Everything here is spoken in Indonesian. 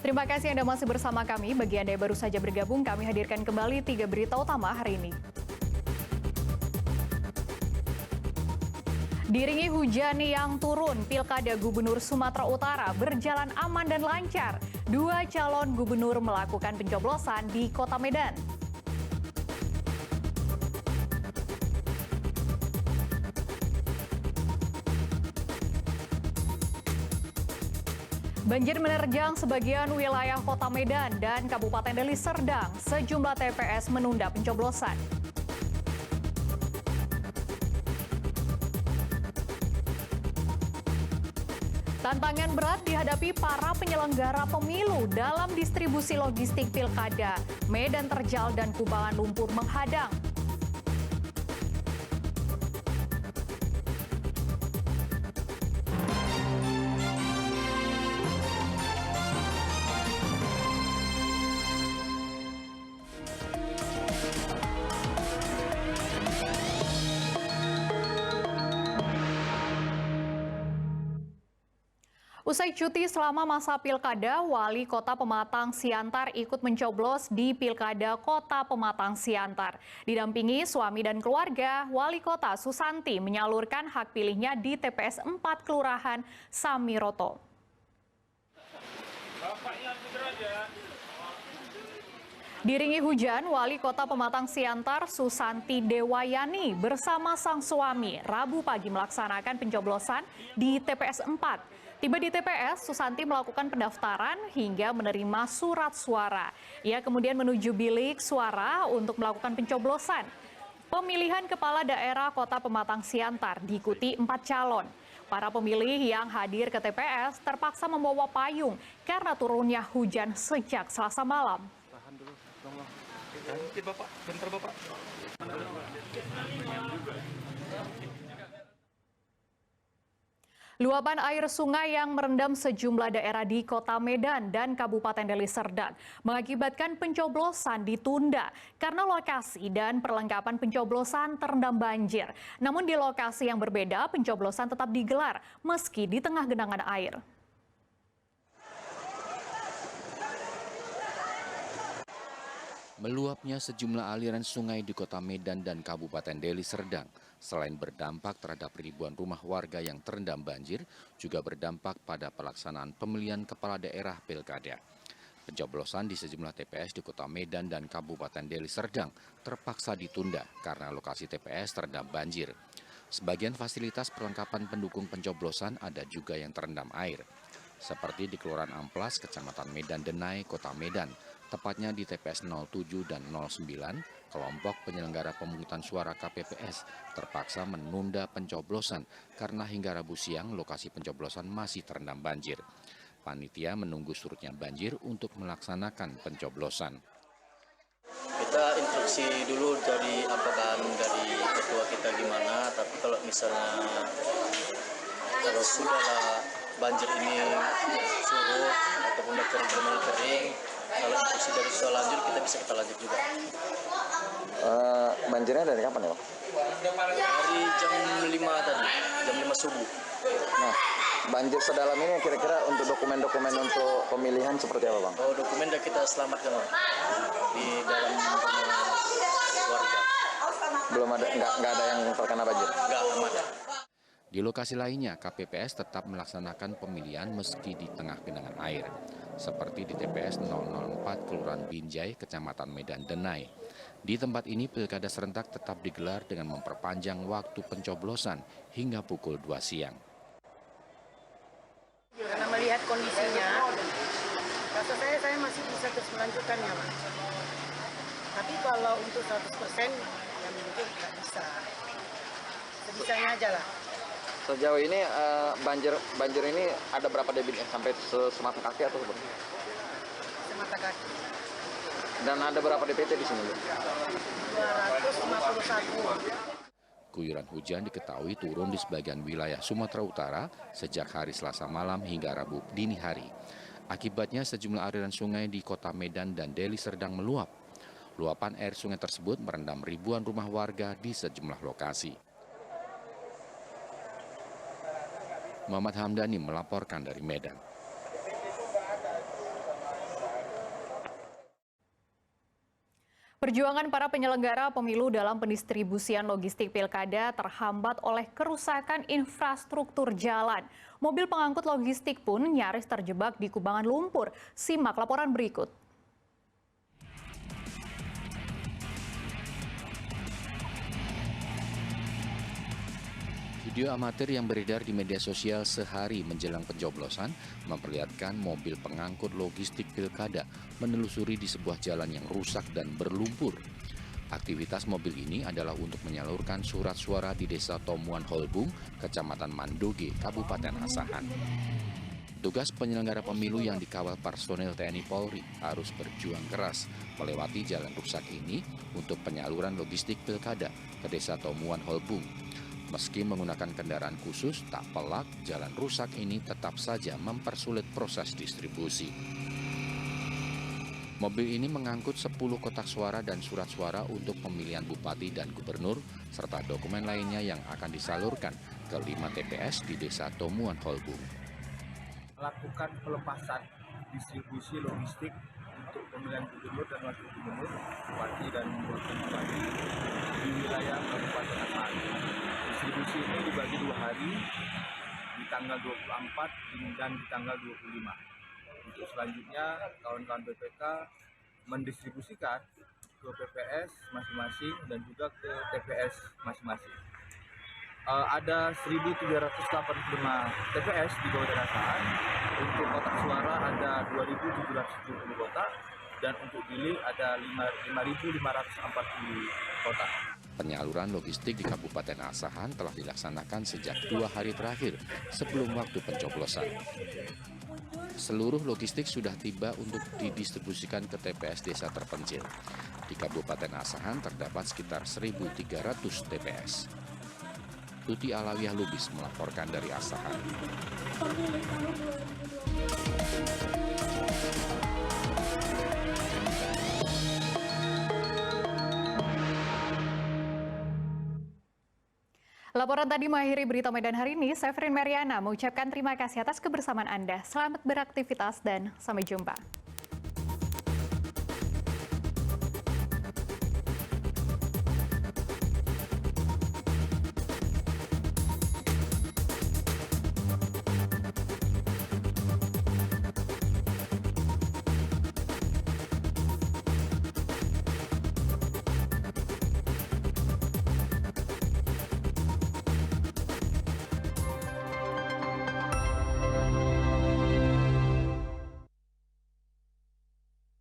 Terima kasih Anda masih bersama kami. Bagi Anda yang baru saja bergabung, kami hadirkan kembali 3 berita utama hari ini. Diiringi hujan yang turun, Pilkada Gubernur Sumatera Utara berjalan aman dan lancar. 2 calon gubernur melakukan pencoblosan di Kota Medan. Banjir menerjang sebagian wilayah Kota Medan dan Kabupaten Deli Serdang. Sejumlah TPS menunda pencoblosan. Tantangan berat dihadapi para penyelenggara pemilu dalam distribusi logistik pilkada. Medan terjal dan kubangan lumpur menghadang. Usai cuti selama masa pilkada, Wali Kota Pematang Siantar ikut mencoblos di Pilkada Kota Pematang Siantar. Didampingi suami dan keluarga, Wali Kota Susanti menyalurkan hak pilihnya di TPS 4 Kelurahan Samiroto. Diiringi hujan, Wali Kota Pematang Siantar Susanti Dewayani bersama sang suami Rabu pagi melaksanakan pencoblosan di TPS 4. Tiba di TPS, Susanti melakukan pendaftaran hingga menerima surat suara. Ia kemudian menuju bilik suara untuk melakukan pencoblosan. Pemilihan kepala daerah Kota Pematang Siantar diikuti 4 calon. Para pemilih yang hadir ke TPS terpaksa membawa payung karena turunnya hujan sejak Selasa malam. Tahan dulu, tolong. Nanti Bapak, bentar Bapak. Luapan air sungai yang merendam sejumlah daerah di Kota Medan dan Kabupaten Deli Serdang mengakibatkan pencoblosan ditunda karena lokasi dan perlengkapan pencoblosan terendam banjir. Namun di lokasi yang berbeda, pencoblosan tetap digelar meski di tengah genangan air. Meluapnya sejumlah aliran sungai di Kota Medan dan Kabupaten Deli Serdang selain berdampak terhadap ribuan rumah warga yang terendam banjir, juga berdampak pada pelaksanaan pemilihan kepala daerah pilkada. Pencoblosan di sejumlah TPS di Kota Medan dan Kabupaten Deli Serdang terpaksa ditunda karena lokasi TPS terendam banjir. Sebagian fasilitas perlengkapan pendukung pencoblosan ada juga yang terendam air, seperti di Kelurahan Amplas, Kecamatan Medan Denai, Kota Medan. Tepatnya di TPS 07 dan 09, kelompok penyelenggara pemungutan suara KPPS terpaksa menunda pencoblosan karena hingga Rabu siang lokasi pencoblosan masih terendam banjir. Panitia menunggu surutnya banjir untuk melaksanakan pencoblosan. Kita instruksi dulu dari ketua kita gimana, tapi kalau misalnya sudahlah banjir ini surut ataupun udah kering, kalau instruksi dari selanjutnya kita lanjut juga. Banjirnya dari kapan ya, Pak? Dari jam 5 tadi, jam 5 subuh. Nah, banjir sedalam ini kira-kira untuk dokumen-dokumen untuk pemilihan seperti apa, Bang? Oh, dokumen udah kita selamatkan, Bang, di dalam rumah warga. Belum ada, nggak ada yang terkena banjir? Nggak ada. Di lokasi lainnya, KPPS tetap melaksanakan pemilihan meski di tengah genangan air, seperti di TPS 004 Kelurahan Binjai, Kecamatan Medan Denai. Di tempat ini, pilkada serentak tetap digelar dengan memperpanjang waktu pencoblosan hingga pukul 2 siang. Karena melihat kondisinya, rasa saya masih bisa terus melanjutkannya, Pak. Tapi kalau untuk 100%, ya mungkin nggak bisa. Sebisanya aja lah. Sejauh ini banjir ini ada berapa debitnya? Sampai semata kaki atau seperti? Semata kaki. Dan ada berapa DPT di sini? 251. Guyuran hujan diketahui turun di sebagian wilayah Sumatera Utara sejak hari Selasa malam hingga Rabu dini hari. Akibatnya sejumlah aliran sungai di Kota Medan dan Deli Serdang meluap. Luapan air sungai tersebut merendam ribuan rumah warga di sejumlah lokasi. Muhammad Hamdani melaporkan dari Medan. Perjuangan para penyelenggara pemilu dalam pendistribusian logistik pilkada terhambat oleh kerusakan infrastruktur jalan. Mobil pengangkut logistik pun nyaris terjebak di kubangan lumpur. Simak laporan berikut. Video amatir yang beredar di media sosial sehari menjelang pencoblosan memperlihatkan mobil pengangkut logistik pilkada menelusuri di sebuah jalan yang rusak dan berlumpur. Aktivitas mobil ini adalah untuk menyalurkan surat suara di Desa Tomuan Holbung, Kecamatan Mandoge, Kabupaten Asahan. Tugas penyelenggara pemilu yang dikawal personel TNI Polri harus berjuang keras melewati jalan rusak ini untuk penyaluran logistik pilkada ke Desa Tomuan Holbung. Meski menggunakan kendaraan khusus, tak pelak jalan rusak ini tetap saja mempersulit proses distribusi. Mobil ini mengangkut 10 kotak suara dan surat suara untuk pemilihan bupati dan gubernur, serta dokumen lainnya yang akan disalurkan ke 5 TPS di Desa Tomuan Holbung. Melakukan pelepasan distribusi logistik untuk pemilihan gubernur dan wakil gubernur, bupati dan wakil bupati di wilayah Kabupaten Asahan. Distribusi ini dibagi 2 hari, di tanggal 24 dan di tanggal 25. Untuk selanjutnya, kawan-kawan BPK mendistribusikan ke PPS masing-masing dan juga ke TPS masing-masing. Ada 1.385 TPS di Kabupaten Asahan. Untuk kotak suara ada 2.770 kotak dan untuk bilik ada 5.540 kotak. Penyaluran logistik di Kabupaten Asahan telah dilaksanakan sejak 2 hari terakhir sebelum waktu pencoblosan. Seluruh logistik sudah tiba untuk didistribusikan ke TPS desa terpencil. Di Kabupaten Asahan terdapat sekitar 1.300 TPS. Tuti Alawiyah Lubis melaporkan dari Asahan. Laporan tadi mengakhiri berita Medan hari ini. Saya Frin Mariana mengucapkan terima kasih atas kebersamaan Anda. Selamat beraktivitas dan sampai jumpa.